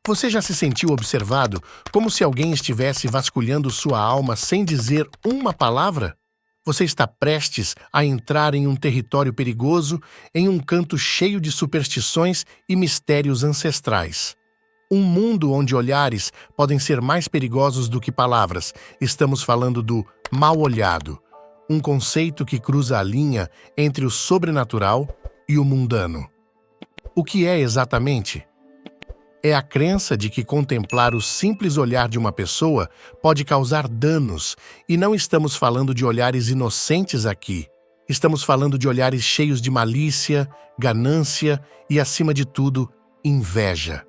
Você já se sentiu observado como se alguém estivesse vasculhando sua alma sem dizer uma palavra? Você está prestes a entrar em um território perigoso, em um canto cheio de superstições e mistérios ancestrais. Um mundo onde olhares podem ser mais perigosos do que palavras. Estamos falando do mal-olhado, um conceito que cruza a linha entre o sobrenatural e o mundano. O que é exatamente? É a crença de que contemplar o simples olhar de uma pessoa pode causar danos, e não estamos falando de olhares inocentes aqui. Estamos falando de olhares cheios de malícia, ganância e, acima de tudo, inveja.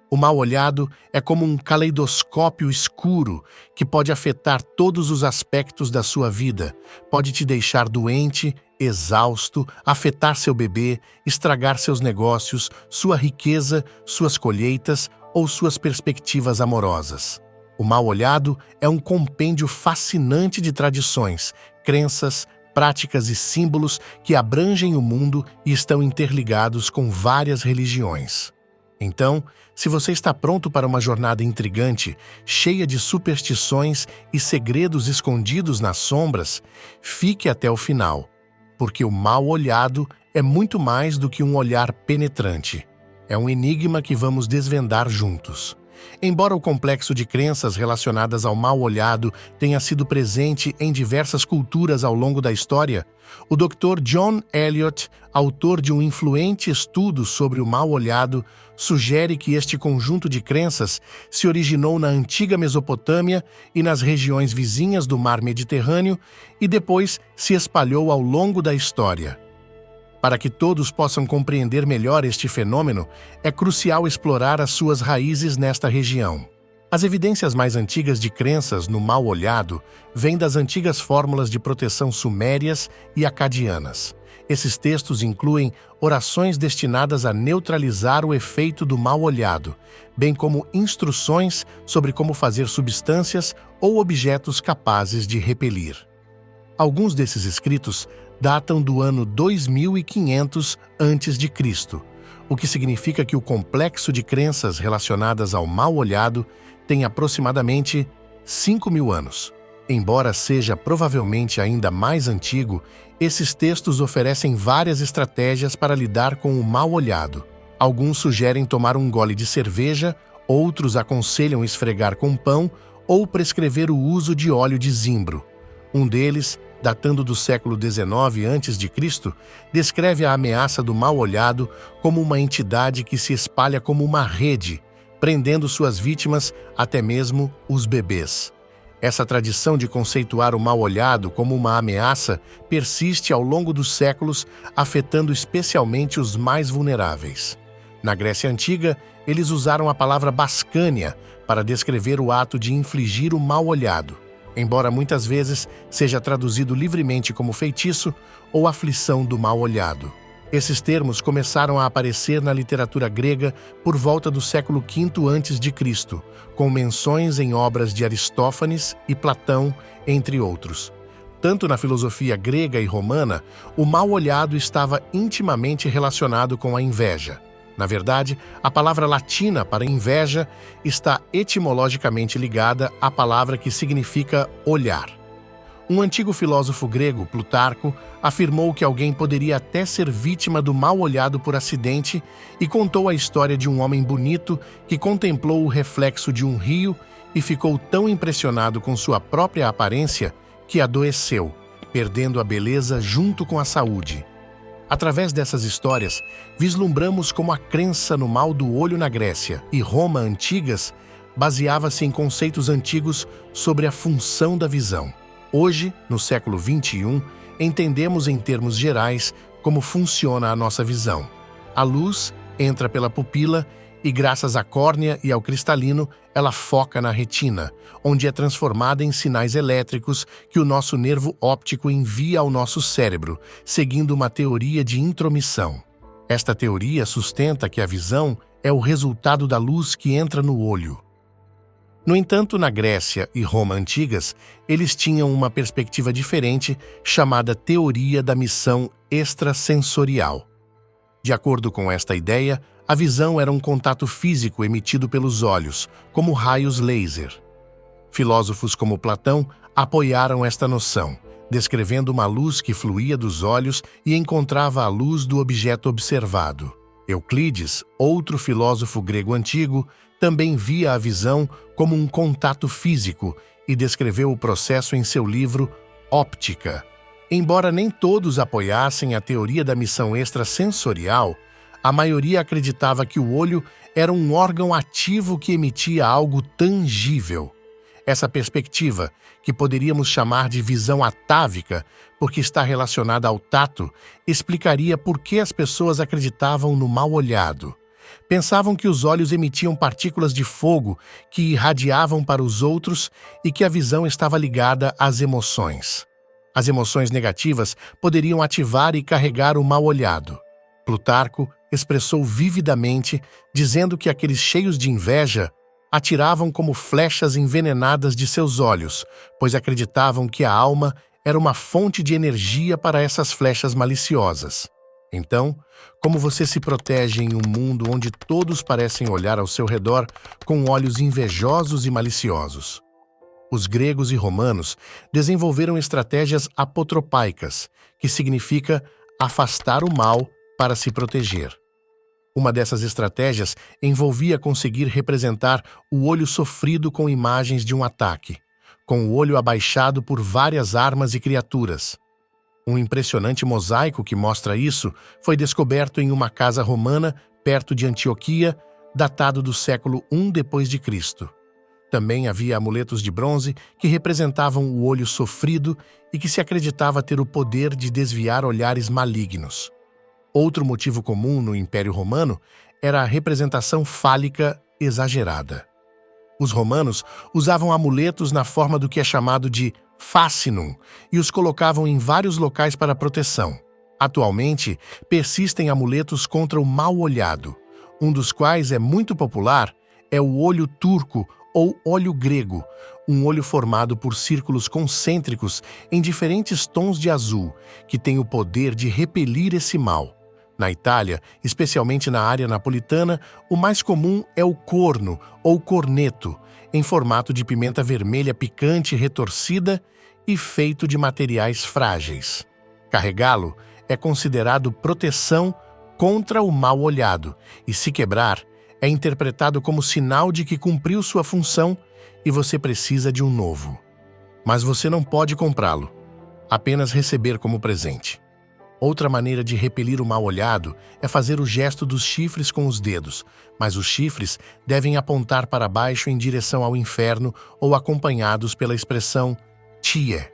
O mal-olhado é como um caleidoscópio escuro que pode afetar todos os aspectos da sua vida. Pode te deixar doente, exausto, afetar seu bebê, estragar seus negócios, sua riqueza, suas colheitas ou suas perspectivas amorosas. O mal-olhado é um compêndio fascinante de tradições, crenças, práticas e símbolos que abrangem o mundo e estão interligados com várias religiões. Então, se você está pronto para uma jornada intrigante, cheia de superstições e segredos escondidos nas sombras, fique até o final, porque o mal-olhado é muito mais do que um olhar penetrante. É um enigma que vamos desvendar juntos. Embora o complexo de crenças relacionadas ao mal-olhado tenha sido presente em diversas culturas ao longo da história, o Dr. John Eliot, autor de um influente estudo sobre o mal-olhado, sugere que este conjunto de crenças se originou na antiga Mesopotâmia e nas regiões vizinhas do Mar Mediterrâneo e depois se espalhou ao longo da história. Para que todos possam compreender melhor este fenômeno, é crucial explorar as suas raízes nesta região. As evidências mais antigas de crenças no mal-olhado vêm das antigas fórmulas de proteção sumérias e acadianas. Esses textos incluem orações destinadas a neutralizar o efeito do mal-olhado, bem como instruções sobre como fazer substâncias ou objetos capazes de repelir. Alguns desses escritos datam do ano 2500 a.C., o que significa que o complexo de crenças relacionadas ao mal-olhado tem aproximadamente 5.000 anos. Embora seja provavelmente ainda mais antigo, esses textos oferecem várias estratégias para lidar com o mal-olhado. Alguns sugerem tomar um gole de cerveja, outros aconselham esfregar com pão ou prescrever o uso de óleo de zimbro. Um deles, datando do século XIX a.C., descreve a ameaça do mal-olhado como uma entidade que se espalha como uma rede, prendendo suas vítimas, até mesmo os bebês. Essa tradição de conceituar o mal-olhado como uma ameaça persiste ao longo dos séculos, afetando especialmente os mais vulneráveis. Na Grécia Antiga, eles usaram a palavra bascânia para descrever o ato de infligir o mal-olhado, embora muitas vezes seja traduzido livremente como feitiço ou aflição do mal-olhado. Esses termos começaram a aparecer na literatura grega por volta do século V a.C., com menções em obras de Aristófanes e Platão, entre outros. Tanto na filosofia grega e romana, o mal-olhado estava intimamente relacionado com a inveja. Na verdade, a palavra latina para inveja está etimologicamente ligada à palavra que significa olhar. Um antigo filósofo grego, Plutarco, afirmou que alguém poderia até ser vítima do mal-olhado por acidente e contou a história de um homem bonito que contemplou o reflexo de um rio e ficou tão impressionado com sua própria aparência que adoeceu, perdendo a beleza junto com a saúde. Através dessas histórias, vislumbramos como a crença no mal do olho na Grécia e Roma antigas baseava-se em conceitos antigos sobre a função da visão. Hoje, no século XXI, entendemos em termos gerais como funciona a nossa visão. A luz entra pela pupila e, graças à córnea e ao cristalino, ela foca na retina, onde é transformada em sinais elétricos que o nosso nervo óptico envia ao nosso cérebro, seguindo uma teoria de intromissão. Esta teoria sustenta que a visão é o resultado da luz que entra no olho. No entanto, na Grécia e Roma antigas, eles tinham uma perspectiva diferente, chamada teoria da missão extrasensorial. De acordo com esta ideia, A visão era um contato físico emitido pelos olhos, como raios laser. Filósofos como Platão apoiaram esta noção, descrevendo uma luz que fluía dos olhos e encontrava a luz do objeto observado. Euclides, outro filósofo grego antigo, também via a visão como um contato físico e descreveu o processo em seu livro Óptica. Embora nem todos apoiassem a teoria da missão extrasensorial, a maioria acreditava que o olho era um órgão ativo que emitia algo tangível. Essa perspectiva, que poderíamos chamar de visão atávica, porque está relacionada ao tato, explicaria por que as pessoas acreditavam no mal-olhado. Pensavam que os olhos emitiam partículas de fogo que irradiavam para os outros e que a visão estava ligada às emoções. As emoções negativas poderiam ativar e carregar o mal-olhado. Plutarco expressou vividamente, dizendo que aqueles cheios de inveja atiravam como flechas envenenadas de seus olhos, pois acreditavam que a alma era uma fonte de energia para essas flechas maliciosas. Então, como você se protege em um mundo onde todos parecem olhar ao seu redor com olhos invejosos e maliciosos? Os gregos e romanos desenvolveram estratégias apotropaicas, que significa afastar o mal para se proteger. Uma dessas estratégias envolvia conseguir representar o olho sofrido com imagens de um ataque, com o olho abaixado por várias armas e criaturas. Um impressionante mosaico que mostra isso foi descoberto em uma casa romana perto de Antioquia, datado do século I d.C. Também havia amuletos de bronze que representavam o olho sofrido e que se acreditava ter o poder de desviar olhares malignos. Outro motivo comum no Império Romano era a representação fálica exagerada. Os romanos usavam amuletos na forma do que é chamado de fascinum e os colocavam em vários locais para proteção. Atualmente, persistem amuletos contra o mal-olhado. Um dos quais é muito popular é o olho turco ou olho grego, um olho formado por círculos concêntricos em diferentes tons de azul, que tem o poder de repelir esse mal. Na Itália, especialmente na área napolitana, o mais comum é o corno ou corneto, em formato de pimenta vermelha picante retorcida e feito de materiais frágeis. Carregá-lo é considerado proteção contra o mal-olhado e, se quebrar, é interpretado como sinal de que cumpriu sua função e você precisa de um novo. Mas você não pode comprá-lo, apenas receber como presente. Outra maneira de repelir o mal-olhado é fazer o gesto dos chifres com os dedos, mas os chifres devem apontar para baixo em direção ao inferno ou acompanhados pela expressão tie.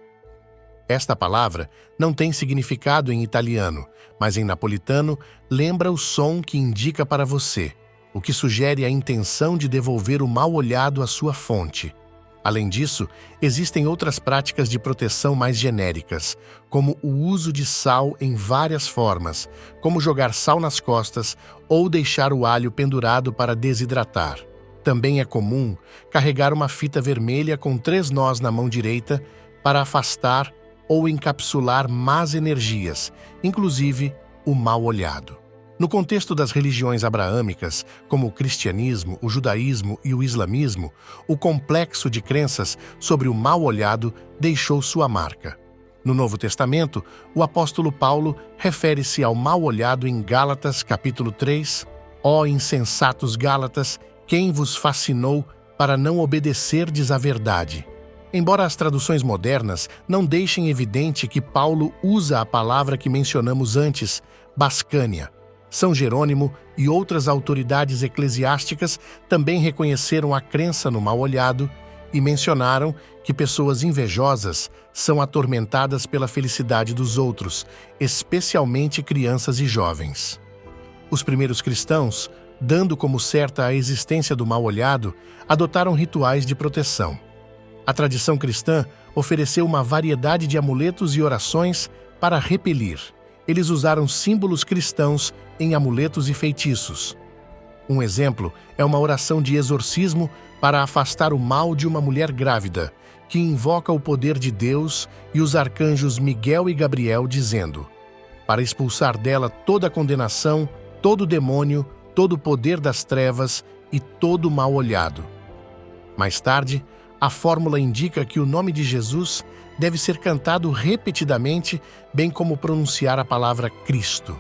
Esta palavra não tem significado em italiano, mas em napolitano lembra o som que indica para você, o que sugere a intenção de devolver o mal-olhado à sua fonte. Além disso, existem outras práticas de proteção mais genéricas, como o uso de sal em várias formas, como jogar sal nas costas ou deixar o alho pendurado para desidratar. Também é comum carregar uma fita vermelha com 3 nós na mão direita para afastar ou encapsular más energias, inclusive o mal-olhado. No contexto das religiões abraâmicas, como o cristianismo, o judaísmo e o islamismo, o complexo de crenças sobre o mal-olhado deixou sua marca. No Novo Testamento, o apóstolo Paulo refere-se ao mal-olhado em Gálatas, capítulo 3. Ó insensatos Gálatas, quem vos fascinou para não obedecerdes à verdade? Embora as traduções modernas não deixem evidente que Paulo usa a palavra que mencionamos antes, bascânia. São Jerônimo e outras autoridades eclesiásticas também reconheceram a crença no mal-olhado e mencionaram que pessoas invejosas são atormentadas pela felicidade dos outros, especialmente crianças e jovens. Os primeiros cristãos, dando como certa a existência do mal-olhado, adotaram rituais de proteção. A tradição cristã ofereceu uma variedade de amuletos e orações para repelir. Eles usaram símbolos cristãos em amuletos e feitiços. Um exemplo é uma oração de exorcismo para afastar o mal de uma mulher grávida, que invoca o poder de Deus e os arcanjos Miguel e Gabriel, dizendo: para expulsar dela toda condenação, todo demônio, todo o poder das trevas e todo o mal olhado. Mais tarde, a fórmula indica que o nome de Jesus deve ser cantado repetidamente, bem como pronunciar a palavra Cristo.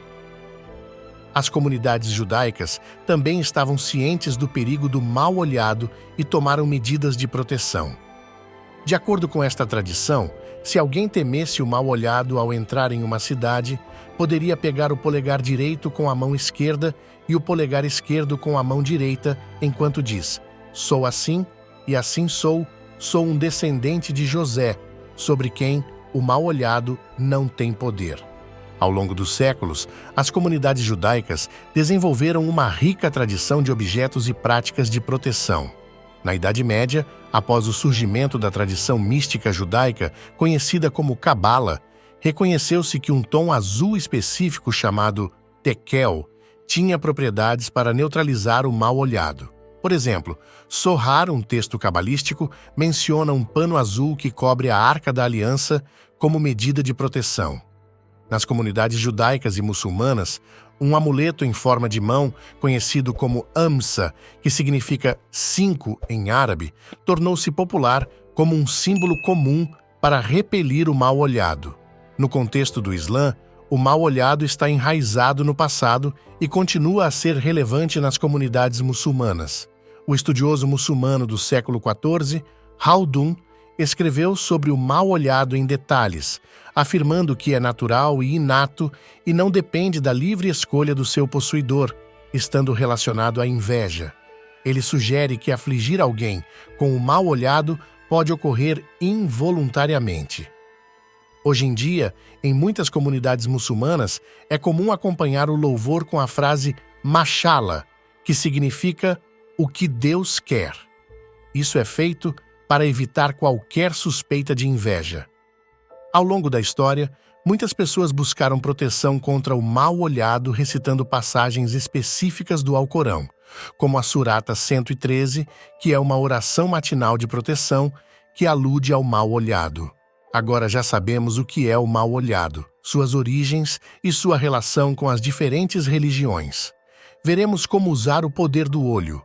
As comunidades judaicas também estavam cientes do perigo do mal olhado e tomaram medidas de proteção. De acordo com esta tradição, se alguém temesse o mal olhado ao entrar em uma cidade, poderia pegar o polegar direito com a mão esquerda e o polegar esquerdo com a mão direita, enquanto diz: "Sou assim e assim sou um descendente de José, sobre quem o mal olhado não tem poder." Ao longo dos séculos, as comunidades judaicas desenvolveram uma rica tradição de objetos e práticas de proteção. Na Idade Média, após o surgimento da tradição mística judaica, conhecida como Cabala, reconheceu-se que um tom azul específico chamado tekel tinha propriedades para neutralizar o mal olhado. Por exemplo, Sohar, um texto cabalístico, menciona um pano azul que cobre a Arca da Aliança como medida de proteção. Nas comunidades judaicas e muçulmanas, um amuleto em forma de mão, conhecido como amsa, que significa 5 em árabe, tornou-se popular como um símbolo comum para repelir o mal olhado. No contexto do Islã, o mal olhado está enraizado no passado e continua a ser relevante nas comunidades muçulmanas. O estudioso muçulmano do século XIV, Haldun, escreveu sobre o mal olhado em detalhes, afirmando que é natural e inato e não depende da livre escolha do seu possuidor, estando relacionado à inveja. Ele sugere que afligir alguém com o mal olhado pode ocorrer involuntariamente. Hoje em dia, em muitas comunidades muçulmanas, é comum acompanhar o louvor com a frase Mashallah, que significa "o que Deus quer". Isso é feito para evitar qualquer suspeita de inveja. Ao longo da história, muitas pessoas buscaram proteção contra o mal olhado recitando passagens específicas do Alcorão, como a Surata 113, que é uma oração matinal de proteção que alude ao mal olhado. Agora já sabemos o que é o mal olhado, suas origens e sua relação com as diferentes religiões. Veremos como usar o poder do olho.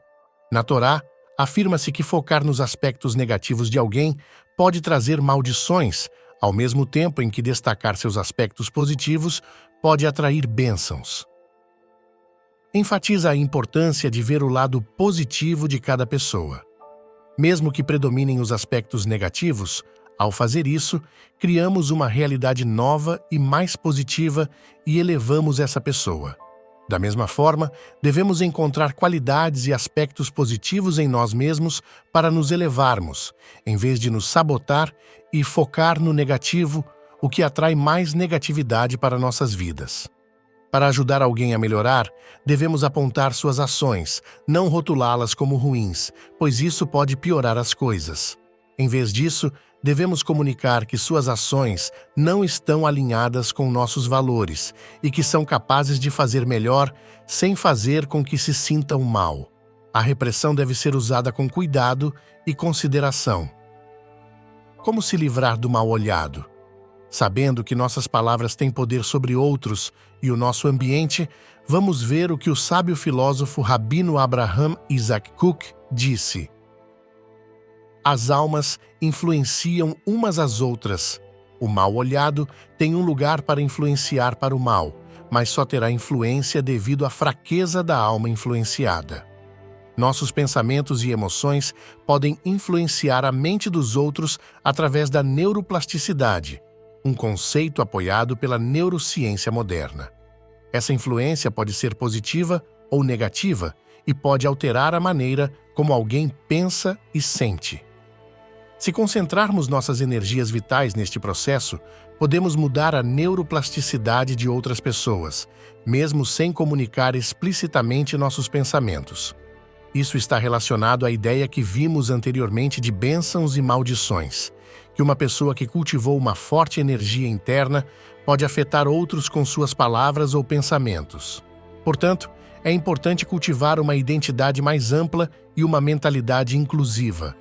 Na Torá, afirma-se que focar nos aspectos negativos de alguém pode trazer maldições, ao mesmo tempo em que destacar seus aspectos positivos pode atrair bênçãos. Enfatiza a importância de ver o lado positivo de cada pessoa. Mesmo que predominem os aspectos negativos, ao fazer isso, criamos uma realidade nova e mais positiva e elevamos essa pessoa. Da mesma forma, devemos encontrar qualidades e aspectos positivos em nós mesmos para nos elevarmos, em vez de nos sabotar e focar no negativo, o que atrai mais negatividade para nossas vidas. Para ajudar alguém a melhorar, devemos apontar suas ações, não rotulá-las como ruins, pois isso pode piorar as coisas. Em vez disso, devemos comunicar que suas ações não estão alinhadas com nossos valores e que são capazes de fazer melhor sem fazer com que se sintam mal. A repressão deve ser usada com cuidado e consideração. Como se livrar do mal olhado? Sabendo que nossas palavras têm poder sobre outros e o nosso ambiente, vamos ver o que o sábio filósofo Rabino Abraham Isaac Kook disse: "As almas influenciam umas às outras. O mal olhado tem um lugar para influenciar para o mal, mas só terá influência devido à fraqueza da alma influenciada. Nossos pensamentos e emoções podem influenciar a mente dos outros através da neuroplasticidade, um conceito apoiado pela neurociência moderna. Essa influência pode ser positiva ou negativa e pode alterar a maneira como alguém pensa e sente. Se concentrarmos nossas energias vitais neste processo, podemos mudar a neuroplasticidade de outras pessoas, mesmo sem comunicar explicitamente nossos pensamentos. Isso está relacionado à ideia que vimos anteriormente de bênçãos e maldições, que uma pessoa que cultivou uma forte energia interna pode afetar outros com suas palavras ou pensamentos. Portanto, é importante cultivar uma identidade mais ampla e uma mentalidade inclusiva.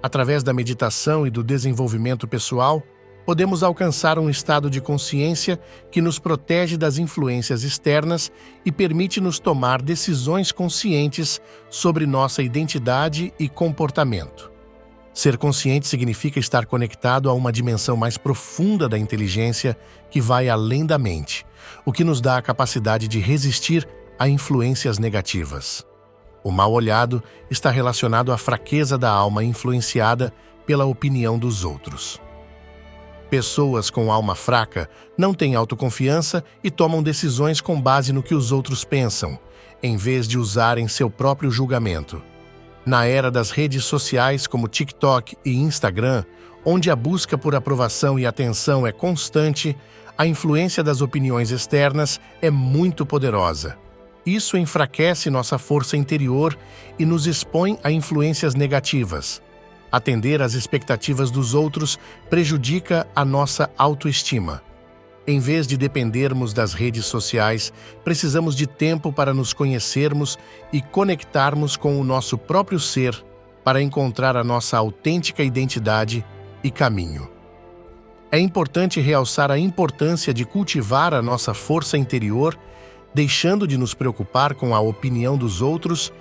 Através da meditação e do desenvolvimento pessoal, podemos alcançar um estado de consciência que nos protege das influências externas e permite-nos tomar decisões conscientes sobre nossa identidade e comportamento. Ser consciente significa estar conectado a uma dimensão mais profunda da inteligência que vai além da mente, o que nos dá a capacidade de resistir a influências negativas. O mal-olhado está relacionado à fraqueza da alma influenciada pela opinião dos outros. Pessoas com alma fraca não têm autoconfiança e tomam decisões com base no que os outros pensam, em vez de usarem seu próprio julgamento. Na era das redes sociais como TikTok e Instagram, onde a busca por aprovação e atenção é constante, a influência das opiniões externas é muito poderosa. Isso enfraquece nossa força interior e nos expõe a influências negativas. Atender às expectativas dos outros prejudica a nossa autoestima. Em vez de dependermos das redes sociais, precisamos de tempo para nos conhecermos e conectarmos com o nosso próprio ser para encontrar a nossa autêntica identidade e caminho. É importante realçar a importância de cultivar a nossa força interior, deixando de nos preocupar com a opinião dos outros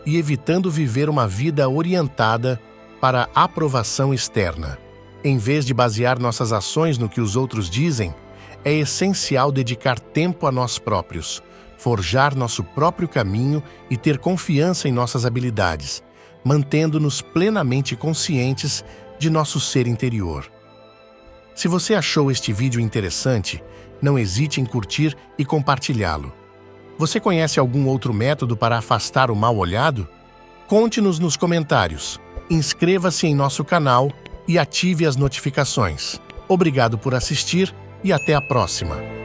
e evitando viver uma vida orientada para a aprovação externa. Em vez de basear nossas ações no que os outros dizem, é essencial dedicar tempo a nós próprios, forjar nosso próprio caminho e ter confiança em nossas habilidades, mantendo-nos plenamente conscientes de nosso ser interior. Se você achou este vídeo interessante, não hesite em curtir e compartilhá-lo. Você conhece algum outro método para afastar o mal-olhado? Conte-nos nos comentários. Inscreva-se em nosso canal e ative as notificações. Obrigado por assistir e até a próxima!